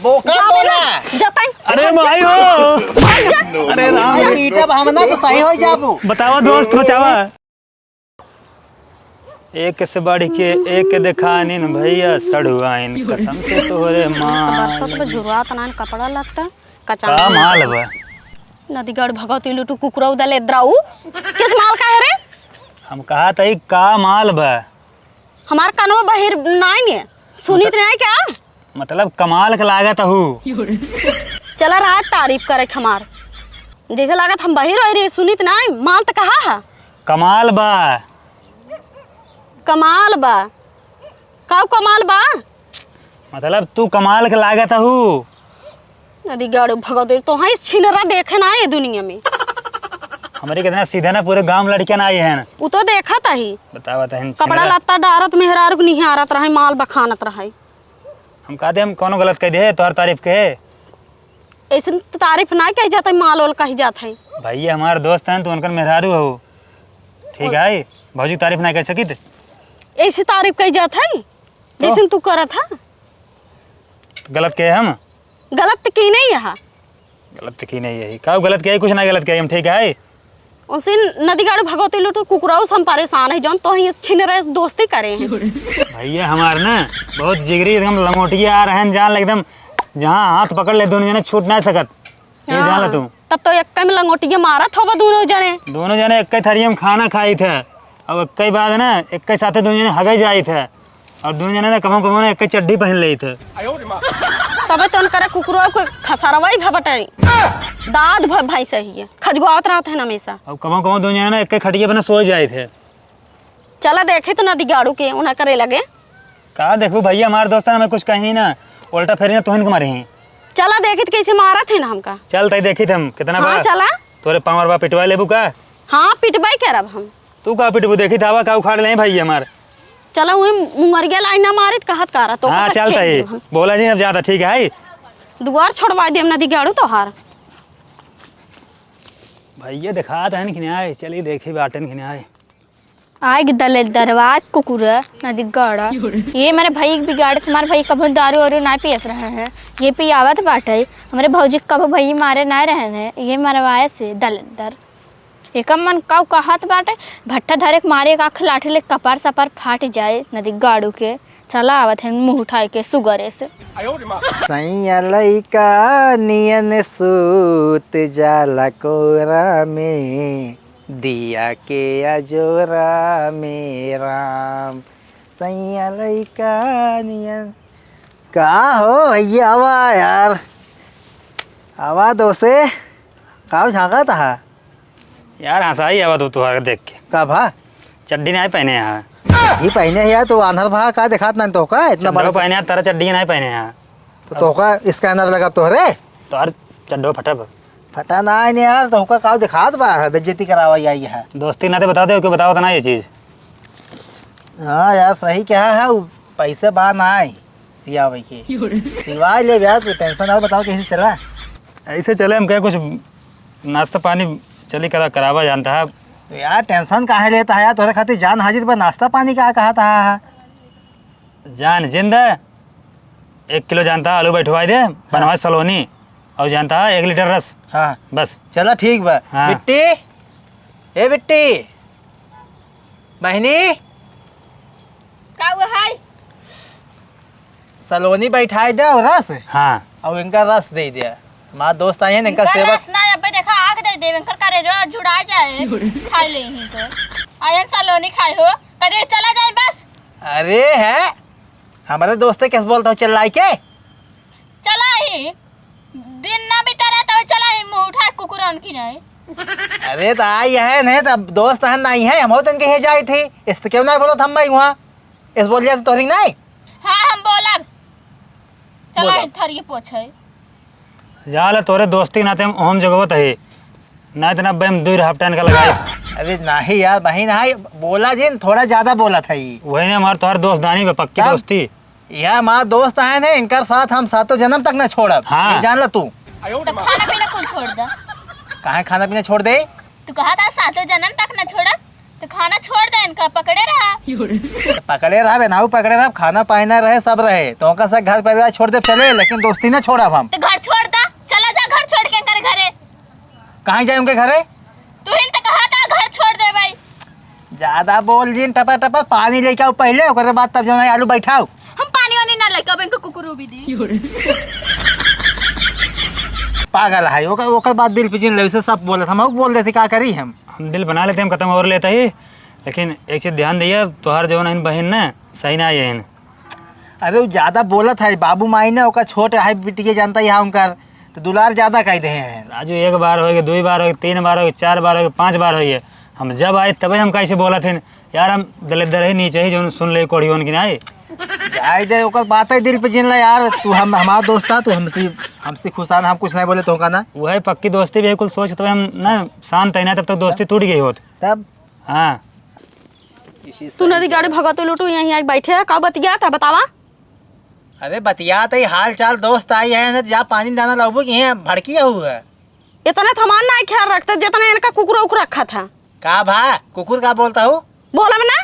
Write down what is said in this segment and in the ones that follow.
बोका बोला जताई। अरे भाई हो अरे राम ईटा भावना तो सही हो जाबू। बतावा दोस्त बचावा। एक से बढ़ के एक दिखानिन भैया सड़ुआइन कसम से तोरे माँ बरसात में झुरवात नान कपड़ा लगता का माल बा। नदीगढ़ भगवती लुटू कुकुरा उदल एद्राऊ किस माल का है रे? हम कहा था का माल बा हमार कानवा बहिर नाई है सुनीत नहीं क्या? मतलब कमाल के लागत हूँ। चला रहा तारीफ करे हमार जैसे लागत हम बहिर हो रही सुनीत नहीं माल तो कहा है कमाल बा कमाल बा का कमाल बा मतलब तू कमाल के लागत हूँ। नदीगढ़ भगवती तो हाँ छिनरा देखे ना ये दुनिया में हमारे कितना सीधा ना पूरे गांव लड़कियां आए हैं। वो तो देखा था ही बतावा कपड़ा लत्ता डारत मेहरार को निहारत रहे माल बखानत रहे। हम कहते हम कोनो गलत कह दे तोहर तारीफ के ऐसे तारीफ ना कही जाता माल वाल कही जाता है। भैया हमारे दोस्त हैं तो उनकर मेहरारू हो ठीक है भौजी तारीफ ना कर सकी थे। ऐसी तारीफ कही जाता है जैसे तू करा था। गलत कहे हम गलत तो की नहीं है गलत की नहीं यही का गलत किया कुछ ना गलत किया हम ठीक है। उसी नदीगढ़ भगवती लुटू कुकुराऊ से हम परेशान है जौन तो ही छिन रहे दोस्ती करे हैं। भैया हमारे ना बहुत जिगरी एकदम लंगोटिया आ रहे हैं जान एकदम जहाँ हाथ पकड़ ले दोनों जने छूट ना सकत ये जान ले तू। तब तो एक में लंगोटिया मारत होगा दोनों जने एक थरिया में खाना खाई थे और एक बाद ना एक साथे दोनों जने हगे जाई थे और दोनों जने ना कमो कमो ने एक चड्डी पहन ली थे। तब तो उनकर कुकुरा को खसरवाई भबटाई दाद भाई सही है खजगवात रहते हैं हमेशा और कमो कमो दोनों जने ना एक खटिया पर सो जाए थे। चला देखे तो नदीगढ़ के उन्हें करे लगे कहा देखो भैया हमारे दोस्त हमें कुछ कहीं ना उल्टा फेरी ना तुहन के मारे हैं। चला देखे तो कैसे मारा थे ना हमका चल तई देखी थे हम कितना हाँ चला तोरे पावर बा पिटवा लेबू का। हाँ पिटवाई करब हम तू का पिटबू देखी था का उखाड़ ले भाई हमार। चला वही मुंगरिया लाइन ना मारित कहत कारा तो हाँ चल सही बोला जी अब ज्यादा ठीक है दुआर छोड़वा दे नदीगढ़ तो हार भैया दिखा तहन खिनाए चलिए देखी बाटन खिनाए आग दले दरवाज कुकुर नदीगढ़ ये मेरे भाई बिगाड़े तुम्हारे भाई कभी दारू वारू ना पियत रहे हैं ये पियावत बाटे हमारे भौजी कब भाई मारे ना रहे हैं ये मरवाए से दलदर एक मन काउ कहत बाटे भट्टा धरे मारे का लाठी ले कपार सपार फाट जाए नदीगढ़ के चला आवत है मुँह उठाए के सुगरे से सैया लइका नियन सूत जाला कोरा में दिया के अजोरा में राम सैया लइका नियन का हो भैया आवा यार आवा दोसे का झाँका था यार हंसाई आवा तू तुहार देख के का भा चड्डी नहीं पहने यहाँ ही पहने यार तो आंधर भा का दिखात ना तो का इतना बड़ा पहने यार तारा चड्डी नहीं पहने यहाँ तो का स्कैनर लगा तोहरे तो हर चड्डो फटब फटा ना है यार तो का दिखात बा बेइज्जती करावा आई है दोस्ती नाते बता दे बताओ तो ना ये चीज़। हाँ यार सही क्या है पैसे बा ना सिया भाई के सिवा ले यार तो टेंशन आओ बताओ कैसे चला ऐसे चले हम क्या कुछ नाश्ता पानी चली करावा जानता है तो यार टेंशन काहे लेता है यार तोहरे खातिर जान हाजिर पर नाश्ता पानी का कहा था जान जिंद 1 किलो जानता आलू बैठवाई दे बनवा सलोनी और जानता है 1 लीटर रस हाँ बस चलो ठीक बा हाँ। बिट्टी ए बिट्टी बहनी का हुआ है सलोनी बैठाई दे और रस हाँ और इनका रस दे दिया हमारा दोस्त आए हैं इनका सेवा ना अबे देखा आग दे देवे कर करे जो जुड़ा जाए खाई ले ही तो आयन सलोनी खाई हो कदे चला जाए बस अरे है हमारे दोस्त कैसे बोलता हूँ चल लाई के चला ही दिन ना बिता रहा तो चला ही मुंह उठा कुकुरन की नहीं अरे तो आई है नहीं तब दोस्त है नहीं है हम तो इनके यहाँ जाई थी इस क्यों नहीं बोला था हम भाई वहाँ इस बोल दिया तो नहीं हाँ हम बोला चला बोला। थरिए पोछे जाल तोरे दोस्ती नाते हम ओम जगवत है ना इतना बेम 2 हफ्ता का लगाए। अरे नहीं यार बहन है बोला जिन थोड़ा ज्यादा बोला था ये वही ने हमारे तोहर दोस्तानी पे पक्की तब? दोस्ती यह हमारा दोस्त है ना इनका साथ हम सातों जन्म तक न छोड़ब हाँ। ये जान ला तू तो खाना पीना कुछ छोड़ दे कहाँ खाना पीना छोड़ दे तू कहा था सातों जन्म तक न छोड़ा तो खाना छोड़ दे इनका, पकड़े रहा। पकड़े रहा बेनाऊ पकड़े रहा, खाना पाना रहे सब रहे, तो का सब घर परिवार छोड़ दे चले, लेकिन दोस्ती ना छोड़ा हम। तो घर छोड़ दा, चला जा घर छोड़ के कर घरे। कहाँ जाए उनके घरे? तू ही तो कहा था घर छोड़ दे भाई। ज्यादा बोल जी, टपा टपा पानी लेके आओ पहले, ओकरे बाद तब जो है आलू बैठाओ। हम पानी वानी ना लेके अब इनको कुकुरू भी दी। पागल है ओकर बाद दिल पिजिन ले से सब बोले, हम बोल देते क्या करी हम दिल बना लेते हम, खत्म और लेता ही। लेकिन एक चीज़ ध्यान दिए, तोहार जो है बहन ना सही ना ये। अरे वो ज्यादा बोलत है, बाबू माई ने ओकर छोट है बिटिया जानता यहाँ उनकर, तो दुलार ज्यादा कह दे हैं। राजू एक बार होगी, 2 बार होगी, 3 बार होगी, 4 बार होगी, 5 बार हुई है। हम जब आए तभी हम कैसे बोला थे यार, हम दलिदर ही नीचे ही जो सुन ले कोड़ी उनकी की नहीं जाए दे ओकर बात है दिल पे जिन ला यार, तू हम हमारा दोस्त था, तू हमसे खुशान, हम कुछ नहीं बोले तो का ना। वही पक्की दोस्ती भी कुल सोच, तब हम ना शांत है ना, तब तक दोस्ती टूट गई होत। तब हाँ तू नदी गाड़ी भगत लूटू यहीं आई बैठे है, का बतिया था बतावा। अरे बतिया तो हाल चाल दोस्त आई है, जा पानी दाना लाबू कि यहाँ भड़किया हुआ है। इतना थमान ना ख्याल रखते जितना इनका कुकुर उकुर रखा था। का भा कुकुर का बोलता हूँ, बोला में ना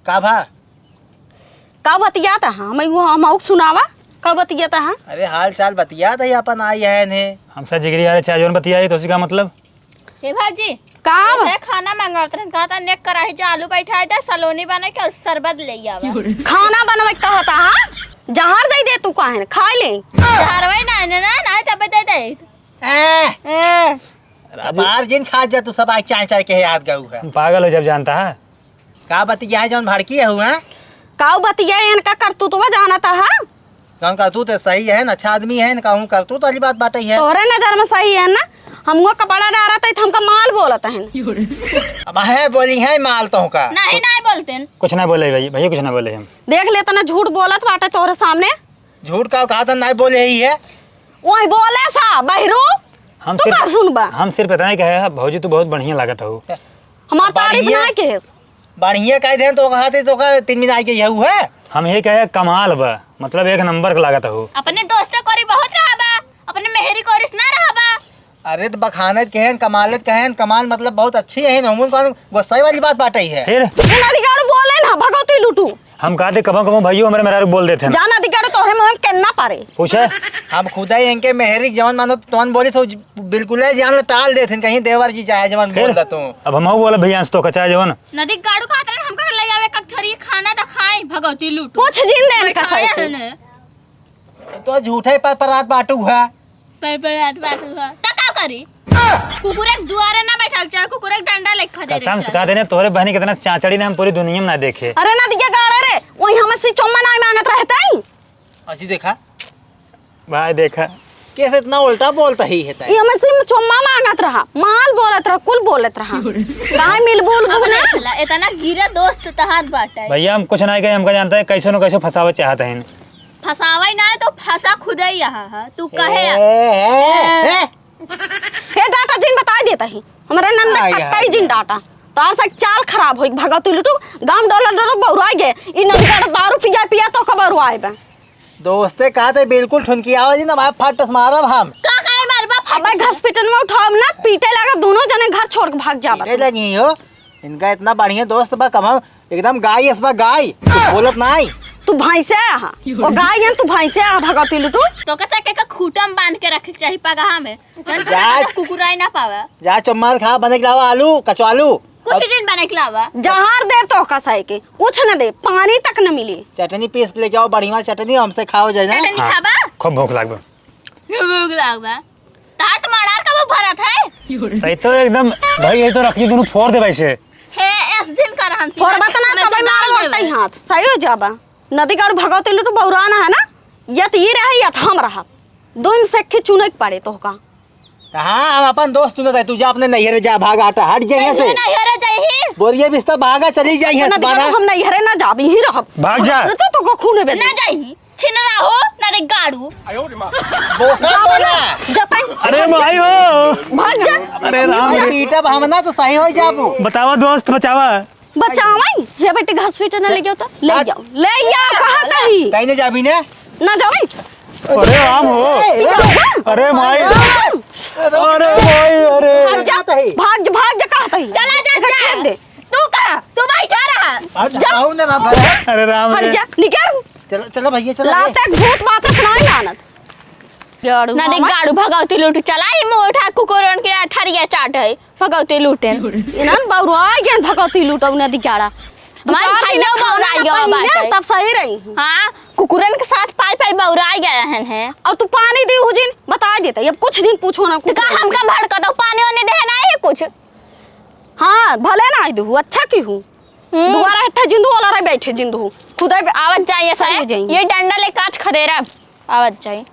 का भा का बतियाता है, हम सुनावा का बतियाता है। अरे हाल चाल बतिया तो अपन आई है ने। हमसे जिगरी आ रहे चाहे जो बतियाई, तो उसी का मतलब हे भाजी का ऐसे खाना मंगावत रहन, कहा था नेक कराही जा आलू बैठा दे, सलोनी बना के और शरबत ले आवा। खाना बनवे कहता है, जहर दे दे तू काहे खा ले। जहरवे ना तब दे दे। बाहर जिन खा जा तू सब आई चाय चाय के याद गऊ है। पागल हो जब जानता है। का बतिया है जौन भड़किया हुआ है, का बतिया इनका करतू तो जाना था है। कौन का तू तो सही है, अच्छा आदमी है, कहूँ कर तू तो अली बात बात है। तोहरे नजर में सही है ना, हमको कपड़ा डाला था हमका माल बोलता है। अब है बोली है माल तो का नहीं बोलते कुछ ना बोले भैया कुछ ना बोले हम। देख लेता ना झूठ बोलत बाटे तोहरे सामने। झूठ का कहा था नहीं बोले ही है, वही बोले सा बहिरू हम तू का सुनबा। हम सिर्फ इतना ही कहे भौजी तू बहुत बढ़िया लागत हो। हमार तारीफ ना के बढ़िया कह दे तो कहा थे तो का 3 दिन आई के यहू है। हम ये कहे कमाल बा, मतलब 1 नंबर का लागत हो। अपने दोस्तों कोरी बहुत रहा बा, अपने मेहरी कोरिस ना रहा बा। अरे तो बखानत कहन कमालत कहन, कमाल मतलब बहुत अच्छी है, नमून कौन गुस्सा वाली बात बात है। फिर अधिकार बोले ना भगवती लूटू, हम कहते कबो भैया हमारे मेरा बोल देते हैं जान अधिकार तोहरे मुंह में केना पारे पूछे। हम खुद ही इनके मेहरी जवन मानो तोन बोली तो बिल्कुल ही जान टाल देते कहीं देवर जी चाहे जवन बोल दा तू। अब हम बोले भैया तो कचा जवन नदी गाड़ू खात रहे हमका ले आवे कथरी खाना द खाई भगवती लूटू कुछ जिन देन का बैठाया सही है ने तो झूठे पर रात बाटू हुआ पर रात बात हुआ त का करी। कुकुर एक दुआरे ना बैठा चाहे कुकुर एक डंडा लेखा दे कसम सिखा देने तोहरे बहनी कितना चाचड़ी ने हम पूरी दुनिया में ना देखे। अरे ना दिया गाड़े रे वही हम से चम्मा ना मांगत रहता ही। अच्छी देखा भाई देखा कैसे इतना उल्टा बोलता ही है ये हम से चम्मा मांगत रहा, माल बोलत रहा, कुल बोलत रहा। काहे मिल बोल ना इतना गिरा दोस्त तहार बाटे भैया हम कुछ नहीं कहे, हमका जानता है कैसे न कैसे फसावे चाहते हैं। फसावे ना तो फंसा खुद ही यहाँ है तू कहे। हे डाटा जिन बता देता ही हमारे नंद कई जिन डाटा तार से चाल खराब होई भगत लुटू गांव डॉलर बौरा गए इन नदी दारू पिया पिया तो खबर आए बा। दोस्ते कहा थे बिल्कुल ठुनकी आवाज ना भाई फटस मारब हम का कहे मारबा अब हॉस्पिटल में उठाओ ना पीटे लगा, दोनों जने घर छोड़ के भाग जाबा। पीटे लगी हो, इनका इतना बढ़िया दोस्त बा कमाओ एकदम गाय इसबा गाय बोलत नहीं। तू भैंसे आ ओ गाय है, तू भैंसे आ भगत लुटू तो कैसे के खूटम बांध के रखे चाहिए पगहा में कुकुराई ना पावे। जा चम्मार खा बने के लावा आलू कचवालू कुछ दिन बने के लावा जहार दे तो कसाई के कुछ न दे, पानी तक न मिली। चटनी पीस के लेके आओ, बढ़िया चटनी हमसे खाओ जाए ना। चटनी खाबा खूब भूख लागबा भूख लागबा तात मड़ार का वो भरत है सही तो एकदम भाई ये तो रखी दोनों फोड़ दे वैसे हे इस दिन कर हम सी और बतना तब मार लौटई हाथ सही हो जाबा। नदी गाड़ भगत लुटू बौराना है ना, यत ये रहा यत हम रहा, दोन से के चुने के पड़े तो का। हाँ हम अपन दोस्त चुनत है, तू जा अपने नैहरे जा भाग आटा हट जाइए से नहीं हरे जाई बोरिया बिस्तर भागा चली जाइए नदी गाड़ हम नहीं हरे ना जाबी ही रह भाग जा। तो को खूने बे ना जाई छिन ना हो ना रे गाड़ू बोका बोला जतई अरे भाई हो भाग जा। अरे राम पीटा भावना तो सही हो जाबू। बतावा दोस्त बचावा बचावई हे बेटे हॉस्पिटल न ले जाओ तो ले जाओ कहां कही कहीं नहीं जाबी ने ना जाओई। अरे राम हो अरे माई अरे भाई अरे भाग जा भाग जा कहता ही चला जा जा। ना ना भैया। अरे राम हट रे। जा निकल। चलो चलो भैया चलो। लाते भूत बात सुनाई आनत गाड़ू ना देख मामा। गाड़ू भगवती लूट चला ये मोठा कुकुरन के थरिया चाट है भगवती लूटे इनन बौरा गेन भगवती लूटौ नदी गाड़ा हमार भैया बौरा गया बाटे तब सही रही। हाँ कुकुरन के साथ पाई पाई बौरा गया है और तू पानी दी हुजिन बता देता अब कुछ दिन पूछो ना तो का हमका भड़का दो पानी वानी दे ना है कुछ हाँ भले ना दू अच्छा की हूँ दोबारा हट्ठा जिंदू वाला रह बैठे जिंदू खुदा आवत जाइए सही हो जाएंगे। ये डंडा ले काच खदेरा आवत जाइए